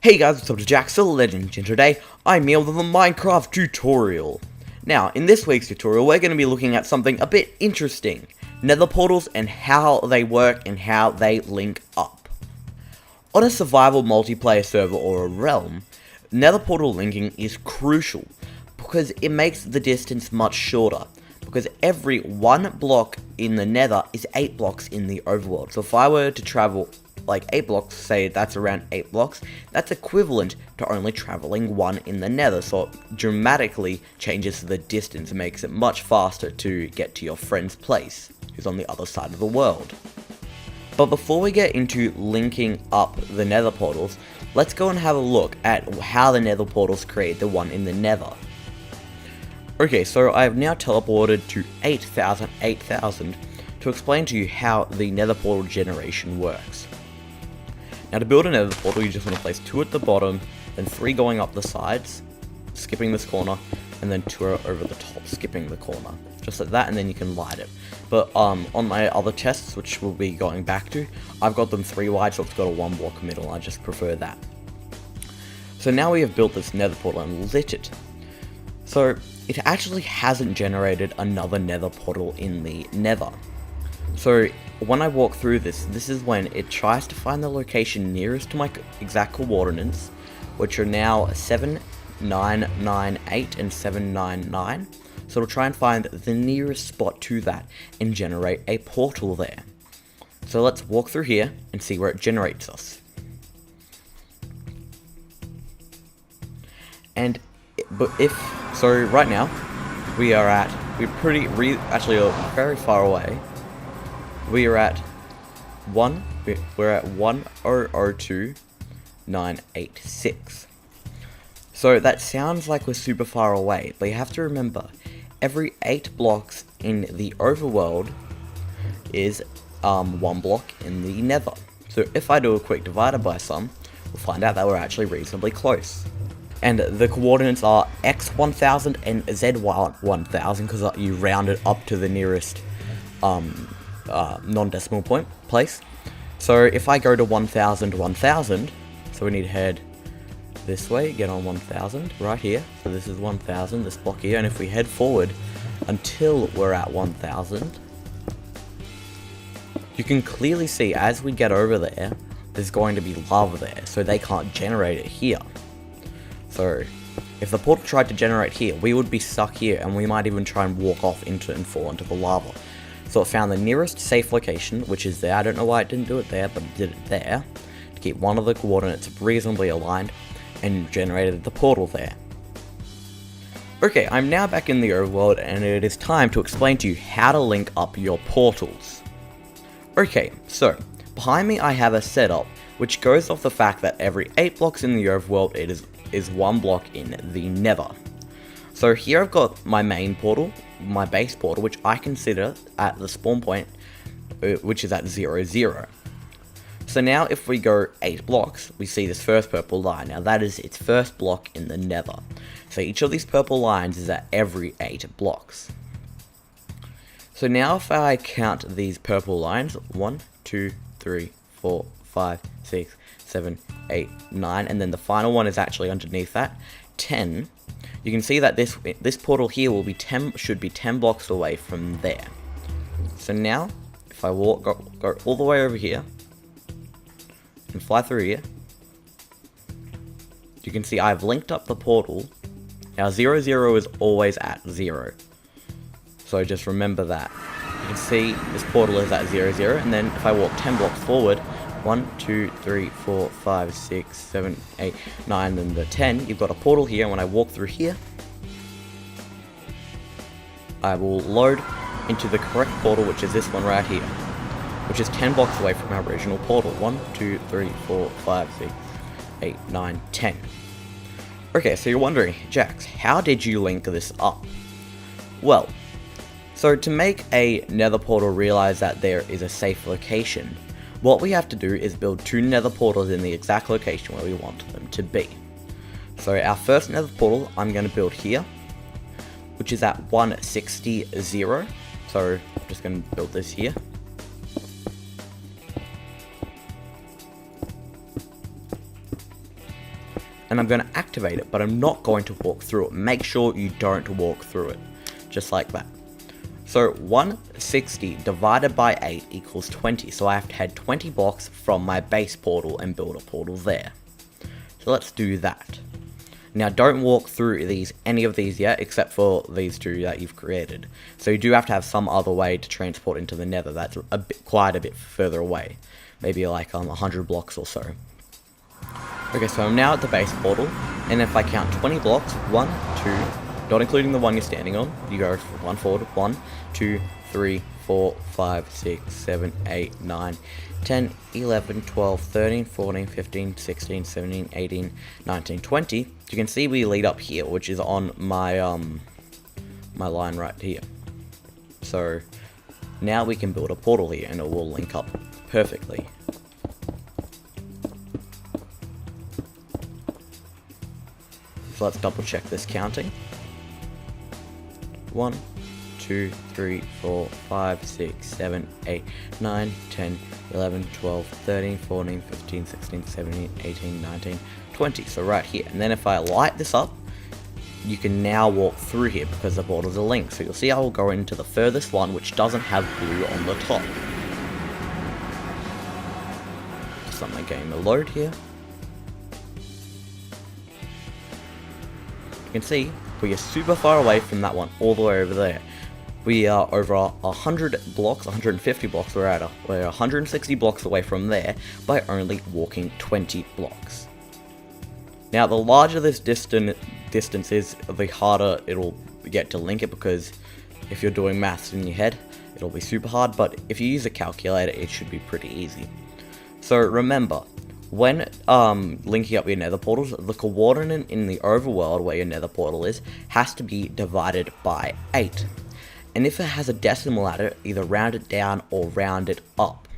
Hey guys, what's up, jjaaxxthelegend, and today I'm here with a Minecraft tutorial. Now, in this week's tutorial, we're going to be looking at something a bit interesting. Nether portals and how they work and how they link up. On a survival multiplayer server or a realm, nether portal linking is crucial because it makes the distance much shorter. Because every one block in the nether is 8 blocks in the overworld. So if I were to travel like 8 blocks, say that's around 8 blocks, that's equivalent to only traveling 1 in the nether, so it dramatically changes the distance and makes it much faster to get to your friend's place, who's on the other side of the world. But before we get into linking up the nether portals, let's go and have a look at how the nether portals create the one in the nether. Okay, so I have now teleported to 8000 to explain to you how the nether portal generation works. Now to build a nether portal, you just want to place 2 at the bottom, then 3 going up the sides, skipping this corner, and then 2 over the top, skipping the corner. Just like that, and then you can light it. But on my other tests, which we'll be going back to, I've got them 3 wide, so it's got a 1 block middle. I just prefer that. So now we have built this nether portal and lit it. So it actually hasn't generated another nether portal in the nether. So when I walk through this is when it tries to find the location nearest to my exact coordinates, which are now 7998 and 799. So it'll try and find the nearest spot to that and generate a portal there. So let's walk through here and see where it generates us. And so right now we're very far away. We are at 1002,986. So that sounds like we're super far away, but you have to remember, every 8 blocks in the overworld is 1 block in the nether. So if I do a quick divider by sum, we'll find out that we're actually reasonably close. And the coordinates are x1000 and zy1000 because you round it up to the nearest non-decimal place. So if I go to 1000, so we need to head this way, get on 1000 right here. So this is 1000, this block here, and if we head forward until we're at 1000, you can clearly see as we get over there, there's going to be lava there, so they can't generate it here. So if the portal tried to generate here, we would be stuck here, and we might even try and walk off into and fall into the lava. So it found the nearest safe location, which is there. I don't know why it didn't do it there, but it did it there, to keep one of the coordinates reasonably aligned, and generated the portal there. Okay, I'm now back in the overworld, and it is time to explain to you how to link up your portals. Okay, so behind me I have a setup which goes off the fact that every 8 blocks in the overworld it is 1 block in the nether. So here I've got my main portal, my base portal, which I consider at the spawn point, which is at 0, 0. So now if we go 8 blocks, we see this first purple line. Now that is its first block in the nether. So each of these purple lines is at every 8 blocks. So now if I count these purple lines, 1, 2, 3, 4, 5, 6, 7, 8, 9, and then the final one is actually underneath that, 10. You can see that this portal here will be should be 10 blocks away from there. So now, if I go all the way over here and fly through here, you can see I've linked up the portal. Now 0, 0 is always at 0. So just remember that. You can see this portal is at 0, 0, and then if I walk 10 blocks forward, 1, 2, 3, 4, 5, 6, 7, 8, 9, then the 10, you've got a portal here, and when I walk through here, I will load into the correct portal, which is this one right here, which is 10 blocks away from our original portal. 1, 2, 3, 4, 5, 6, 8, 9, 10. Okay, so you're wondering, Jax, how did you link this up? Well, so to make a nether portal realize that there is a safe location, what we have to do is build 2 nether portals in the exact location where we want them to be. So our first nether portal I'm going to build here, which is at 160, 0. So I'm just going to build this here. and I'm going to activate it, but I'm not going to walk through it. Make sure you don't walk through it, just like that. So 160 divided by 8 equals 20, so I have to head 20 blocks from my base portal and build a portal there. So let's do that. Now don't walk through any of these yet, except for these two that you've created. So you do have to have some other way to transport into the nether that's quite a bit further away. Maybe like 100 blocks or so. Okay, so I'm now at the base portal, and if I count 20 blocks, 1, 2, not including the one you're standing on, you go one forward, 1, 2, 3, 4, 5, 6, 7, 8, 9, 10, 11, 12, 13, 14, 15, 16, 17, 18, 19, 20. You can see we lead up here, which is on my my line right here. So now we can build a portal here, and it will link up perfectly. So let's double check this counting. 1, 2, 3, 4, 5, 6, 7, 8, 9, 10, 11, 12, 13, 14, 15, 16, 17, 18, 19, 20. So right here. And then if I light this up, you can now walk through here because the portals are linked. So you'll see I will go into the furthest one, which doesn't have blue on the top. Just let my game load here. You can see we are super far away from that one, all the way over there. We are over 100 blocks, 150 blocks, we're 160 blocks away from there by only walking 20 blocks. Now the larger this distance is, the harder it'll get to link it, because if you're doing maths in your head, it'll be super hard, but if you use a calculator, it should be pretty easy. So remember, when linking up your nether portals, the coordinate in the overworld where your nether portal is has to be divided by 8. And if it has a decimal at it, either round it down or round it up.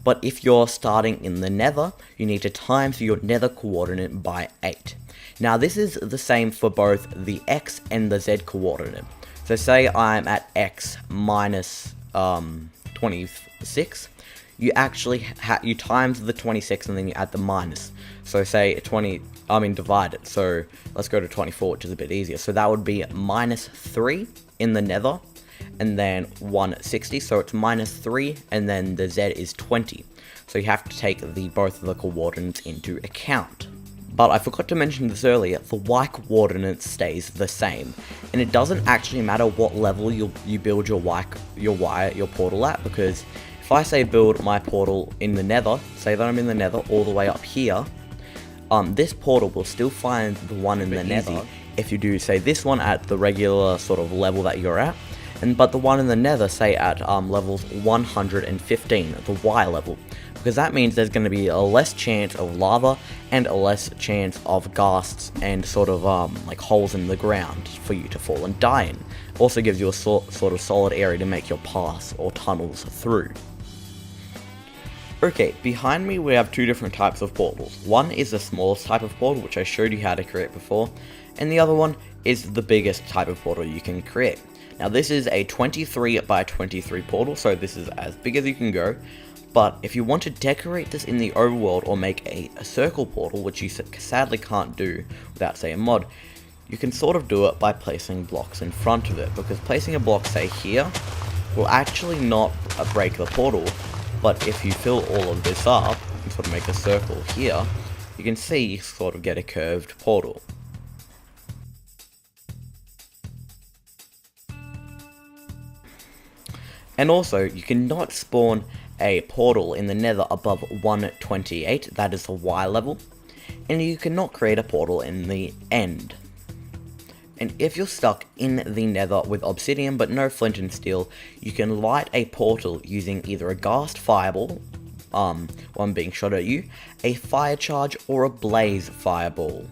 But if you're starting in the nether, you need to times your nether coordinate by 8. Now this is the same for both the x and the z coordinate. So say I'm at x minus 26. You actually you times the 26 and then you add the minus. So say divide it. So let's go to 24, which is a bit easier. So that would be minus 3 in the nether, and then 160. So it's minus 3, and then the z is 20. So you have to take both of the coordinates into account. But I forgot to mention this earlier, the y coordinate stays the same, and it doesn't actually matter what level you build your portal at, because if I say build my portal in the nether, say that I'm in the nether all the way up here, this portal will still find the one in the nether if you do say this one at the regular sort of level that you're at, but the one in the nether say at levels 115, the Y level, because that means there's going to be a less chance of lava and a less chance of ghasts and sort of like holes in the ground for you to fall and die in. Also gives you a sort of solid area to make your paths or tunnels through. Okay, behind me we have two different types of portals. One is the smallest type of portal, which I showed you how to create before, and the other one is the biggest type of portal you can create. Now this is a 23 by 23 portal, so this is as big as you can go, but if you want to decorate this in the overworld or make a circle portal, which you sadly can't do without, say, a mod, you can sort of do it by placing blocks in front of it, because placing a block, say, here, will actually not break the portal. But if you fill all of this up and sort of make a circle here, you can see you sort of get a curved portal. And also, you cannot spawn a portal in the nether above 128, that is the Y level, and you cannot create a portal in the end. And if you're stuck in the nether with obsidian but no flint and steel, you can light a portal using either a ghast fireball, one being shot at you, a fire charge, or a blaze fireball.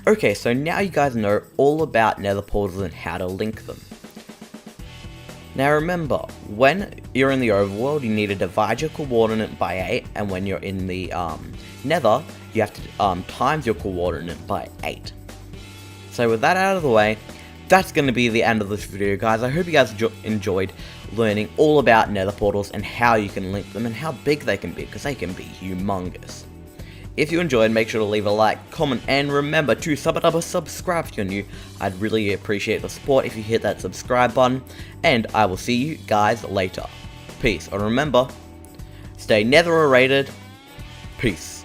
Okay, so now you guys know all about nether portals and how to link them. Now remember, when you're in the overworld, you need to divide your coordinate by 8, and when you're in the nether, you have to times your coordinate by 8. So with that out of the way, that's going to be the end of this video, guys. I hope you guys enjoyed learning all about nether portals and how you can link them and how big they can be, because they can be humongous. If you enjoyed, make sure to leave a like, comment, and remember to subscribe if you're new. I'd really appreciate the support if you hit that subscribe button, and I will see you guys later. Peace, and remember, stay nether rated. Peace.